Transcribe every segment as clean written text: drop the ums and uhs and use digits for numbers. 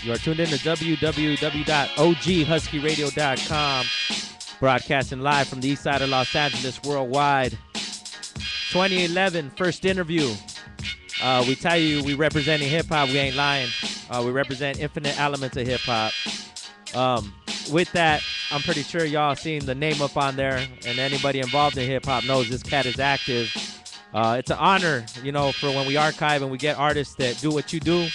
You are tuned in to www.oghuskyradio.com, broadcasting live from the east side of Los Angeles worldwide. 2011 first interview. We tell you we representing hip-hop. We ain't lying. We represent infinite elements of hip-hop. With that, I'm pretty sure y'all seen the name up on there, and anybody involved in hip-hop knows this cat is active. It's an honor, you know, for when we archive and we get artists that do what you do.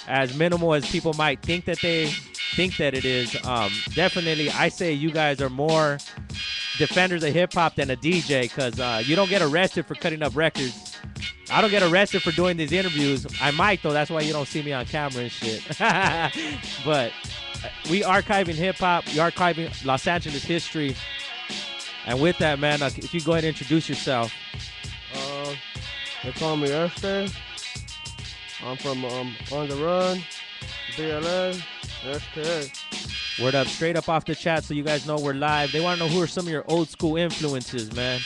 As minimal as people might think that they think that it is, definitely I say you guys are more defenders of hip-hop than a DJ, because you don't get arrested for cutting up records. I don't get arrested for doing these interviews. I might, though. That's why you don't see me on camera and shit. But we archiving hip-hop. We archiving Los Angeles history. And with that, man, if you go ahead and introduce yourself. They call me Este. I'm from On the Run, BLA, SKA. Word up, straight up off the chat so you guys know we're live. They want to know who are some of your old school influences, man.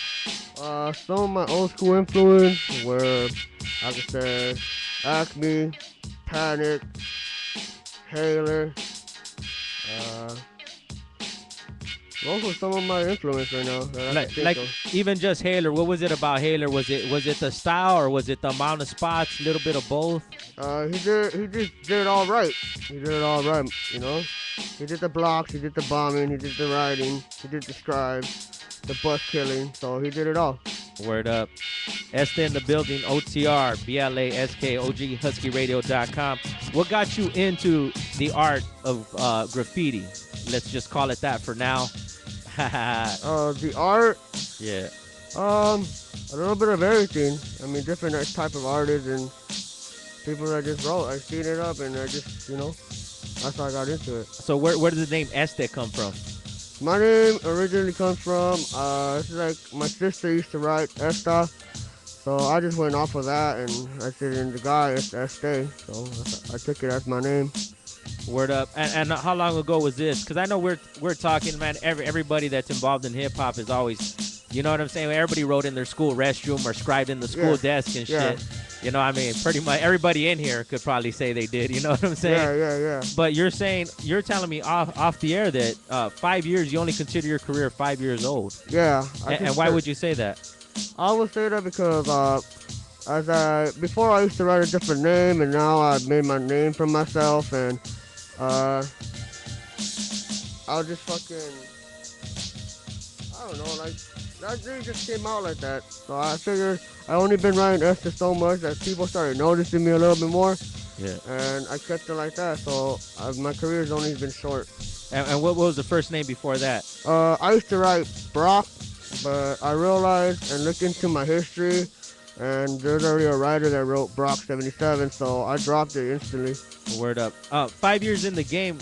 Some of my old school influences were, like I said, Acme, Panic, Haler. Those are some of my influence right now. Like even just Haler, what was it about Haler? Was it the style, or was it the amount of spots? A little bit of both. He just did it all right. He did it all right, you know. He did the blocks, he did the bombing, he did the writing, he did the scribes, the bus killing. So he did it all. Word up. Este in the building. OTR, BLASK, OGHuskyRadio.com. What got you into the art of graffiti? Let's just call it that for now. The art? Yeah. A little bit of everything. I mean, different type of artists and people that just wrote. I seen it up and I just, you know, that's how I got into it. So where does the name Este come from? My name originally comes from, this is like my sister used to write Esta. So I just went off of that and I said in the guy, it's Este. So I took it as my name. Word up. And how long ago was this? Because I know we're talking, man, everybody that's involved in hip-hop is always, you know what I'm saying? Everybody wrote in their school restroom or scribed in the school desk and shit. You know what I mean? Pretty much everybody in here could probably say they did. You know what I'm saying? Yeah. But you're telling me off the air that 5 years, you only consider your career 5 years old. Yeah. And why would you say that? I would say that because before I used to write a different name, and now I've made my name for myself, and I'll just fucking, I don't know, like, that dream just came out like that. So I figured I only been writing Esther so much that people started noticing me a little bit more. Yeah. And I kept it like that. So my career's only been short. And what was the first name before that? I used to write Brock, but I realized and looked into my history, and there's already a writer that wrote Brock 77, so I dropped it instantly. Word up. 5 years in the game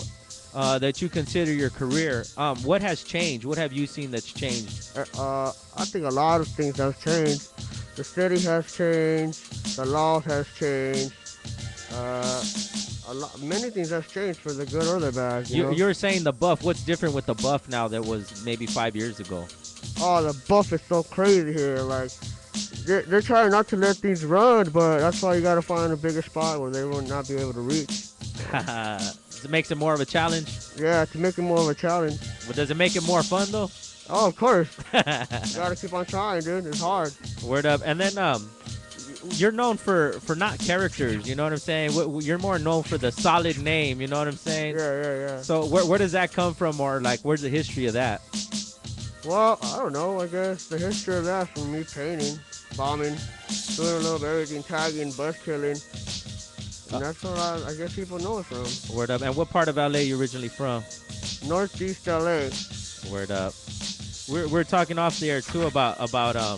that you consider your career, what has changed? What have you seen that's changed? I think a lot of things have changed. The city has changed. The laws has changed. Many things have changed for the good or the bad. You're saying the buff. What's different with the buff now that was maybe 5 years ago? Oh, the buff is so crazy here. Like, they're trying not to let things run, but that's why you got to find a bigger spot where they will not be able to reach. It makes it more of a challenge? Yeah, to make it more of a challenge. But does it make it more fun, though? Oh, of course. You got to keep on trying, dude. It's hard. Word up. And then you're known for not characters, you know what I'm saying? You're more known for the solid name, you know what I'm saying? Yeah. So where does that come from, or like where's the history of that? Well, I don't know. I guess the history of that from me painting, bombing, doing a little of everything, tagging, bus killing. And that's what I guess people know it from. Word up. And what part of LA you originally from? Northeast LA. Word up. We're talking off the air too about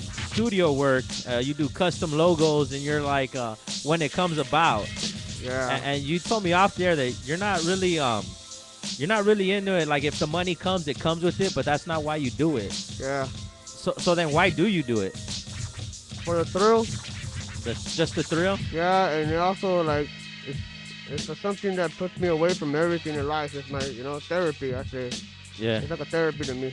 studio work. You do custom logos, and you're like when it comes about. Yeah. And you told me off the air that you're not really into it. Like if the money comes, it comes with it, but that's not why you do it. Yeah. So then why do you do it? For the thrill. Just the thrill? Yeah, and it also like it's something that puts me away from everything in life. It's my therapy. I say. Yeah. It's like a therapy to me.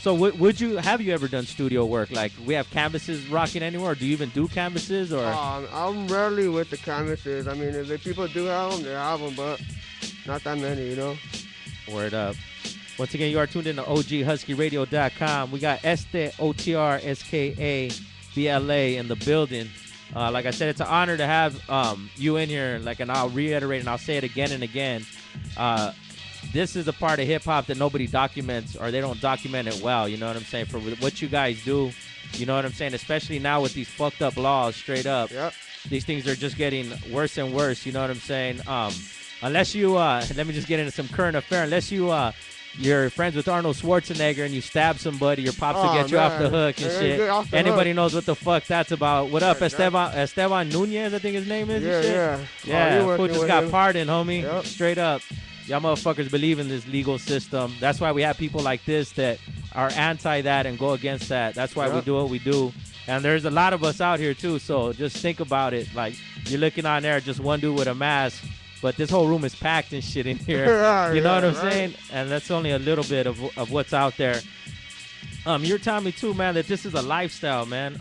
So would you have you ever done studio work? Like we have canvases rocking anywhere? Or do you even do canvases or? I'm rarely with the canvases. I mean, if the people do have them, they have them, but not that many, you know. Word up. Once again, you are tuned in to OGHuskyRadio.com. We got Este OTRSKA in the building. Like I said, it's an honor to have you in here. Like, and I'll reiterate and I'll say it again and again. This is a part of hip hop that nobody documents, or they don't document it well. You know what I'm saying? For what you guys do, you know what I'm saying? Especially now with these fucked up laws, straight up. Yep. These things are just getting worse and worse. You know what I'm saying? Unless you, let me just get into some current affair. Unless you're friends with Arnold Schwarzenegger and you stab somebody, your pops will get you off the hook and shit. Anybody knows what the fuck that's about. What up, Esteban Nunez, I think his name is? Yeah, fool just got pardoned, homie. Yep. Straight up. Y'all motherfuckers believe in this legal system. That's why we have people like this that are anti that and go against that. That's why we do what we do. And there's a lot of us out here too, so just think about it. Like, you're looking on there, just one dude with a mask, but this whole room is packed and shit in here. You know what I'm saying? And that's only a little bit of what's out there. You're telling me too, man, that this is a lifestyle, man.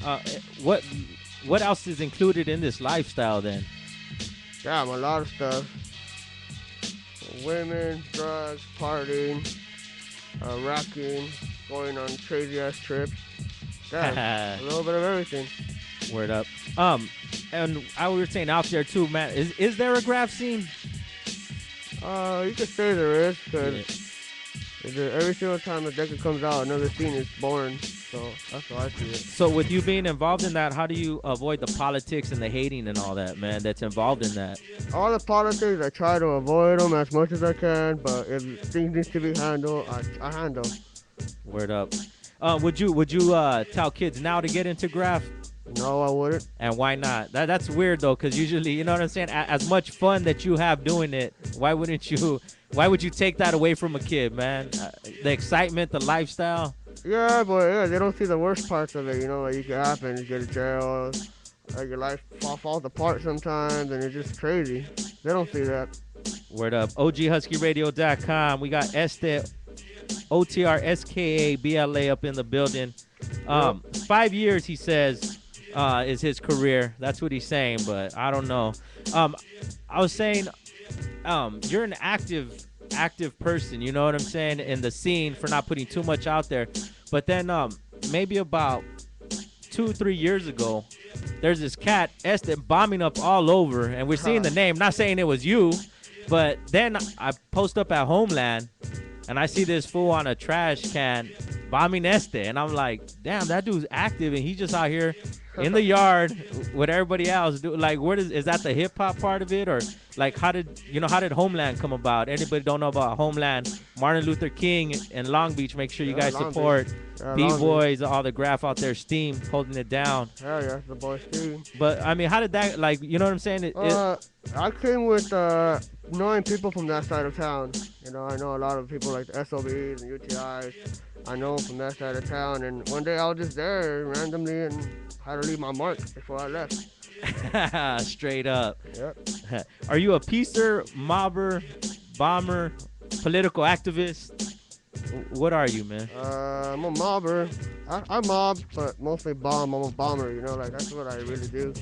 What else is included in this lifestyle then? Damn, a lot of stuff. Women, drugs, partying, rocking, going on crazy ass trips. Damn, a little bit of everything. Word up. And I was saying out there too, man. Is there a graph scene? You could say there is, because every single time a decade comes out, another scene is born. So that's how I see it. So with you being involved in that, how do you avoid the politics and the hating and all that, man, that's involved in that? All the politics, I try to avoid them as much as I can, but if things need to be handled, I handle. Word up. Would you tell kids now to get into graph? No, I wouldn't. And why not? That's weird though, because usually, you know what I'm saying, as much fun that you have doing it, why would you take that away from a kid, man? The excitement, the lifestyle. Yeah, but they don't see the worst parts of it, you know, like you can happen, you go to jail, like your life falls apart sometimes, and it's just crazy. They don't see that. Word up. OGHuskyRadio.com. We got Este OTRSKA up in the building. 5 years, he says, is his career. That's what he's saying, but I don't know. I was saying, you're an active person, you know what I'm saying, in the scene, for not putting too much out there. But then maybe about 2-3 years ago, there's this cat Este bombing up all over, and we're seeing the name, not saying it was you, but then I post up at Homeland and I see this fool on a trash can bombing Este, and I'm like, damn, that dude's active and he's just out here in the yard with everybody else. Like, is that the hip hop part of it, or like how did Homeland come about? Anybody don't know about Homeland? Martin Luther King in Long Beach. Make sure you guys support B-Boys, all the graph out there, Steam holding it down. Hell yeah, the boy Steam. But I mean, how did that, like, you know what I'm saying? I came with knowing people from that side of town. You know, I know a lot of people like the SOBs and UTIs. I know them from that side of town, and one day I was just there randomly and had to leave my mark before I left. Straight up. Yep. Are you a piecer, mobber, bomber, political activist? What are you, man? I'm a mobber. I mob, but mostly bomb. I'm a bomber, you know, like that's what I really do.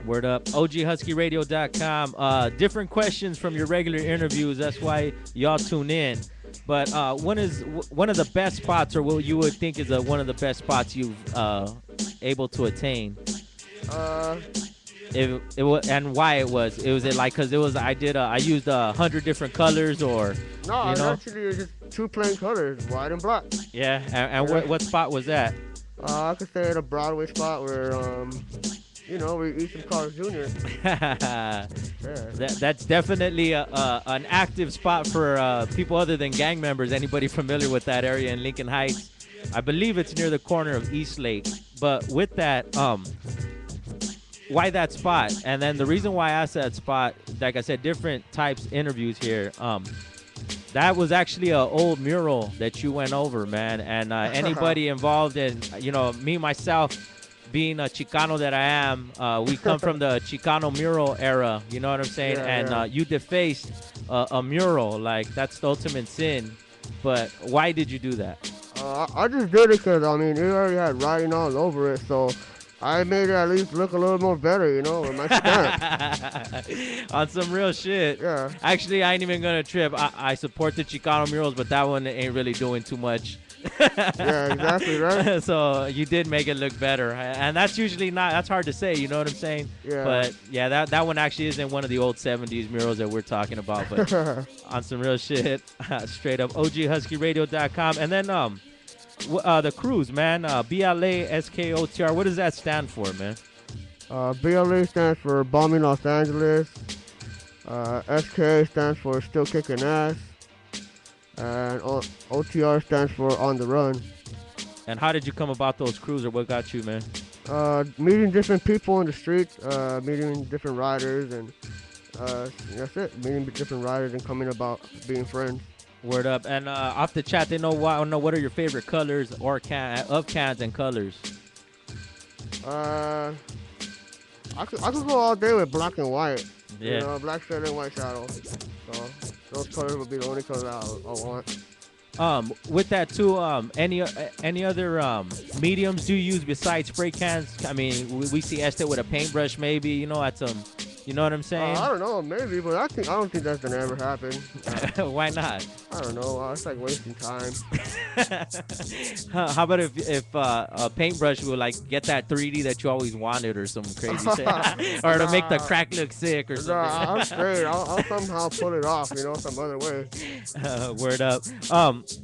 Word up. OGHuskyRadio.com. Different questions from your regular interviews. That's why y'all tune in. But one of the best spots, or what you would think is one of the best spots you've able to attain? It was, and why it was it like because it was I used 100 different colors, or no, actually it's just two plain colors, white and black. Yeah, and what spot was that? I could say at a Broadway spot where we eat some Carl's Jr. Yeah. That's definitely an active spot for people other than gang members. Anybody familiar with that area in Lincoln Heights? I believe it's near the corner of East Lake. But with that, why that spot? And then the reason why I said spot, like I said, different types interviews here. That was actually an old mural that you went over, man. And anybody involved in, me, myself, being a Chicano that I am, we come from the Chicano mural era, you know what I'm saying? And you defaced a mural, like that's the ultimate sin. But why did you do that? I just did it because, I mean, it already had writing all over it, so I made it at least look a little more better, you know, with my stamp. On some real shit. Yeah. Actually, I ain't even gonna trip. I support the Chicano murals, but that one ain't really doing too much. Yeah, exactly, right? So you did make it look better, and that's usually not. That's hard to say. You know what I'm saying? Yeah. But yeah, that one actually isn't one of the old '70s murals that we're talking about. But on some real shit, straight up. OGHuskyRadio.com, and then the cruise, man. BLASKOTR. What does that stand for, man? BLA stands for Bombing Los Angeles. SK stands for Still Kicking Ass. And OTR stands for On the Run. And how did you come about those crews, or what got you, man? Meeting different people in the streets, meeting different riders, and that's it. Meeting different riders and coming about being friends. Word up. And off the chat, they know what are your favorite colors or cans and colors. I could go all day with black and white. Yeah. You know, black shadow and white shadow. So those colors would be the only colors I want. With that too, any other mediums do you use besides spray cans? I mean, we see Este with a paintbrush, maybe, you know, at some, you know what I'm saying? I don't know, maybe, but I don't think that's gonna ever happen. Why not? I don't know. It's like wasting time. How about if a paintbrush will like get that 3D that you always wanted or some crazy shit, or to make the crack look sick or something? Nah, I'm straight. I'll somehow pull it off, you know, some other way. Word up.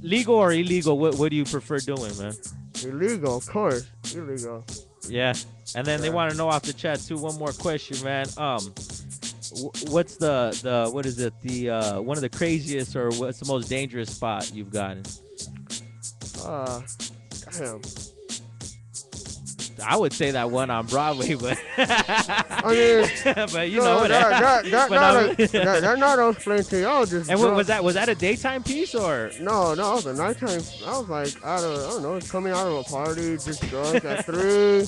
Legal or illegal? What do you prefer doing, man? Illegal, of course. Illegal. Yeah. And then they want to know off the chat too. One more question, man. What's the what is it? The one of the craziest or what's the most dangerous spot you've gotten? Damn. I would say that one on Broadway, but I mean, but you no, know that not those plenty. Y'all just. And what was that? Was that a daytime piece or? No, it was a nighttime. I was like, I don't know, coming out of a party, just drunk at 3,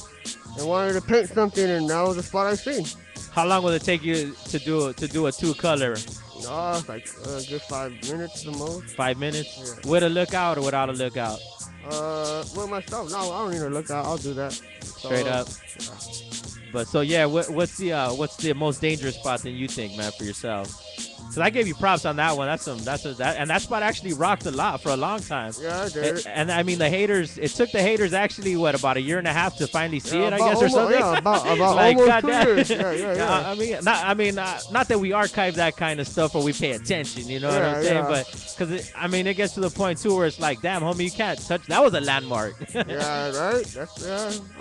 and wanted to paint something, and that was the spot I seen. How long will it take you to do a 2-color? No, it's like just 5 minutes the most. 5 minutes? Yeah. With a lookout or without a lookout? With myself. No, I don't need a lookout. I'll do that. Straight up. But so yeah, what's the most dangerous spot that you think, man, for yourself? Because I gave you props on that one. That spot actually rocked a lot for a long time. Yeah, I did. And I mean, it took the haters actually about a year and a half to finally see it, I guess, or something. Yeah, about like, almost 2 years. Yeah. I mean, not that we archive that kind of stuff or we pay attention, you know what I'm saying? But because I mean, it gets to the point too where it's like, damn, homie, you can't touch. That was a landmark. Yeah, right.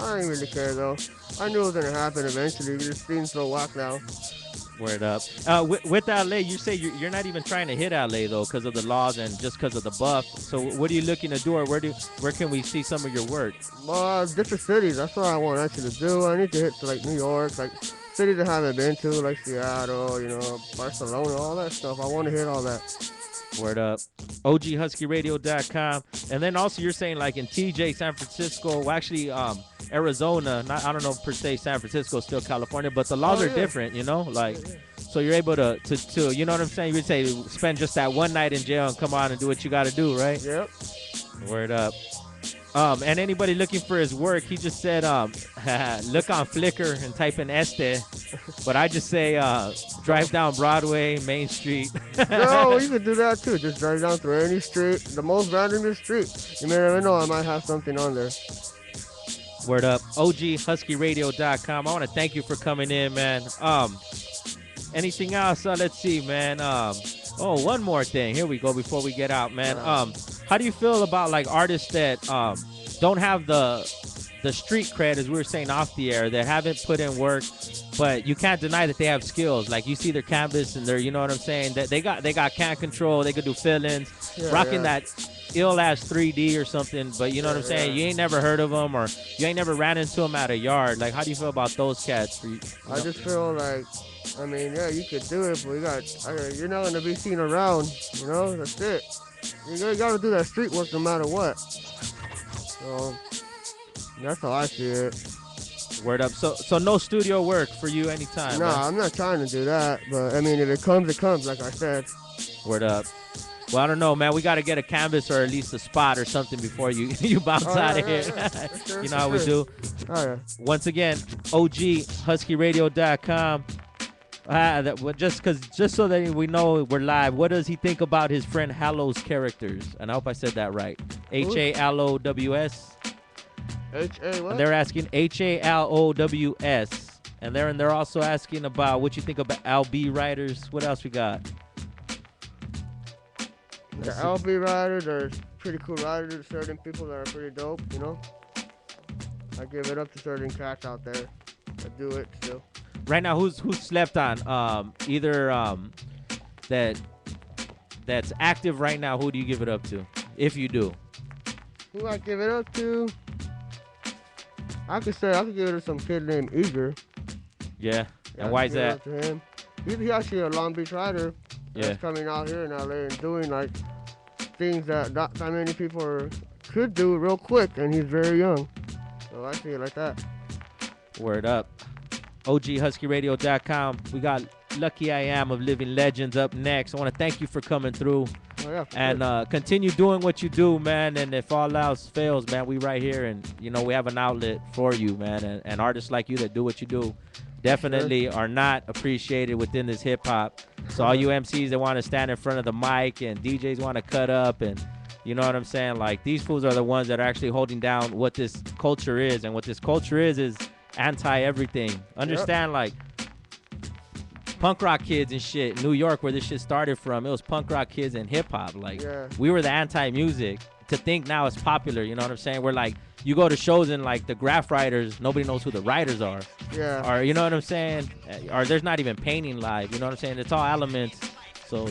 I didn't really care though. I knew it was gonna happen eventually. It just seems so whack now. Word up. With LA, you say you're not even trying to hit LA though, because of the laws and just because of the buff. So what are you looking to do, or where can we see some of your work? Different cities. That's what I want actually to do. I need to hit to like New York, like cities I haven't been to, like Seattle, you know, Barcelona, all that stuff. I want to hit all that. Word up. OGHuskyRadio.com. And then also you're saying like in TJ, San Francisco, well, actually Arizona, I don't know per se San Francisco, still California, but the laws are different, you know? Like, so you're able to, you know what I'm saying? You would say spend just that one night in jail and come on and do what you got to do, right? Yep. Word up. And anybody looking for his work, he just said, look on Flickr and type in Este. But I just say, drive down Broadway, Main Street. No, you could do that too. Just drive down through any street, the most random street. You may never know, I might have something on there. Word up. OGHuskyRadio.com. I want to thank you for coming in, man. Anything else? Let's see, man. One more thing. Here we go before we get out, man. How do you feel about like artists that don't have the street cred, as we were saying off the air, that haven't put in work, but you can't deny that they have skills? Like you see their canvas and they're, you know what I'm saying, that they got can control, they could do fill-ins, rocking that ill-ass 3D or something, but you know what I'm saying, you ain't never heard of them or you ain't never ran into them at a yard. Like, how do you feel about those cats? I just feel like, I mean, yeah, you could do it, but you're not going to be seen around, you know, that's it. You got to do that street work no matter what. So that's how I see it. Word up. So no studio work for you anytime? Nah, I'm not trying to do that, but I mean, if it comes, like I said. Word up. Well, I don't know, man. We got to get a canvas or at least a spot or something before you you bounce out of here. Sure, You know how we do. Oh, yeah. Once again, OGHuskyRadio.com. Just so that we know we're live. What does he think about his friend Hallow's characters? And I hope I said that right. HALOWS. H-A what? And they're asking HALOWS. And they're also asking about what you think about LB writers. What else we got? The LB riders are pretty cool riders. Certain people that are pretty dope, you know. I give it up to certain cats out there that do it still. Right now, who's slept on? Either that's active right now. Who do you give it up to, if you do? Who I give it up to? I could give it to some kid named Eager. Yeah. And why is that? To him. He's actually a Long Beach rider. That's coming out here in LA and doing like things that not that many people could do real quick, and he's very young. So I see it like that. Word up. OGHuskyRadio.com. We got Lucky I Am of Living Legends up next. I want to thank you for coming through. Oh, yeah, and continue doing what you do, man. And if all else fails, man, we right here, and you know we have an outlet for you, man. And artists like you that do what you do definitely are not appreciated within this hip hop. So all you MCs that want to stand in front of the mic and DJs want to cut up, and you know what I'm saying, like these fools are the ones that are actually holding down what this culture is. And what this culture is anti everything. Understand, like punk rock kids and shit, New York, where this shit started from, it was punk rock kids and hip hop. Like we were the anti-music. To think now it's popular, you know what I'm saying? We're like, you go to shows and like the graph writers, nobody knows who the writers are. Yeah. Or you know what I'm saying? Or there's not even painting live, you know what I'm saying? It's all elements. So,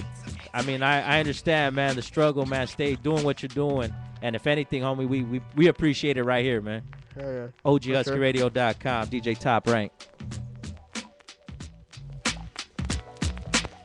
I mean, I understand, man, the struggle, man. Stay doing what you're doing. And if anything, homie, we appreciate it right here, man. Yeah. OGHuskyRadio.com, DJ Top Rank.